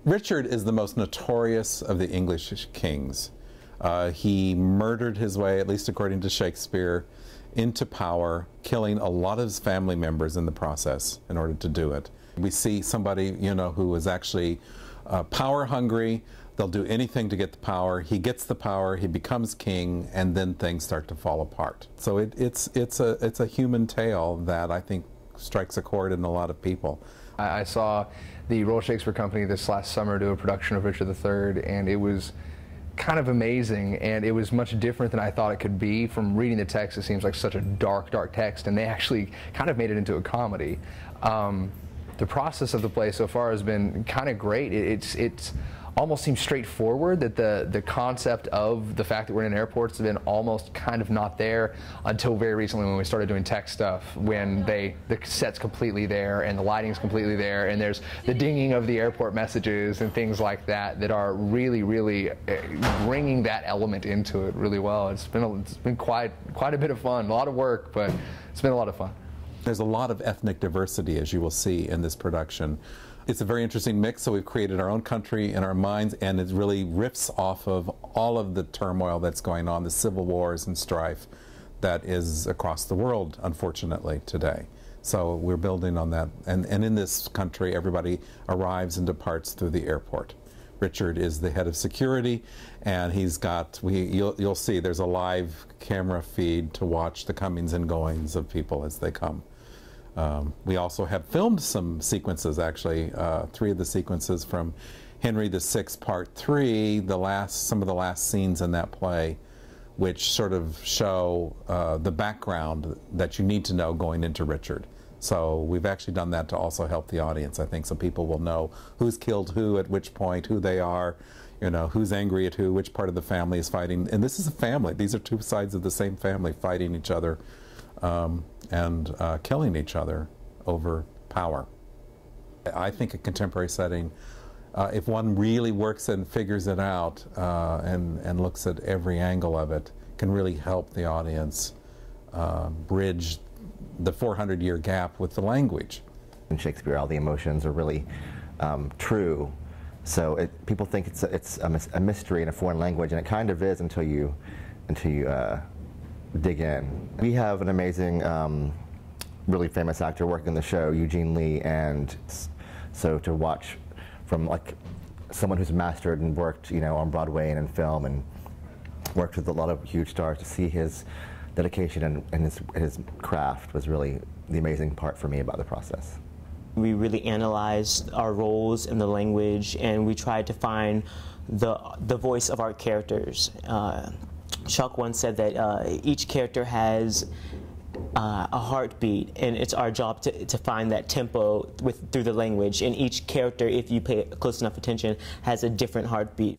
Richard is the most notorious of the English kings. He murdered his way, at least according to Shakespeare, into power, killing a lot of his family members in the process in order to do it. We see somebody, who is actually power hungry. They'll do anything to get the power. He gets the power, he becomes king, and then things start to fall apart. So it's a human tale that I think strikes a chord in a lot of people. I saw the Royal Shakespeare Company this last summer do a production of Richard III, and it was kind of amazing, and it was much different than I thought it could be. From reading the text, it seems like such a dark, dark text, and they actually kind of made it into a comedy. The process of the play so far has been kind of great. It's almost seems straightforward, that the concept of the fact that we're in an airport has been almost kind of not there until very recently, when we started doing tech stuff, when the set's completely there and the lighting's completely there, and there's the dinging of the airport messages and things like that that are really, really bringing that element into it really well. It's been quite a bit of fun, a lot of work, but it's been a lot of fun. There's a lot of ethnic diversity, as you will see in this production. It's a very interesting mix, so we've created our own country in our minds, and it really riffs off of all of the turmoil that's going on, the civil wars and strife that is across the world, unfortunately, today. So we're building on that. And in this country, everybody arrives and departs through the airport. Richard is the head of security, and he's got, you'll see there's a live camera feed to watch the comings and goings of people as they come. We also have filmed some sequences, actually, 3 of the sequences from Henry VI Part 3, some of the last scenes in that play, which sort of show the background that you need to know going into Richard. So we've actually done that to also help the audience, I think, so people will know who's killed who at which point, who they are, who's angry at who, which part of the family is fighting. And this is a family. These are 2 sides of the same family fighting each other. And killing each other over power. I think a contemporary setting, if one really works and figures it out and looks at every angle of it, can really help the audience bridge the 400-year gap with the language. In Shakespeare, all the emotions are really true. So people think it's a mystery in a foreign language, and it kind of is until you dig in. We have an amazing, really famous actor working the show, Eugene Lee, and so to watch from someone who's mastered and worked, on Broadway and in film and worked with a lot of huge stars, to see his dedication and his craft was really the amazing part for me about the process. We really analyzed our roles in the language, and we tried to find the voice of our characters. Chuck once said that each character has a heartbeat, and it's our job to find that tempo through the language. And each character, if you pay close enough attention, has a different heartbeat.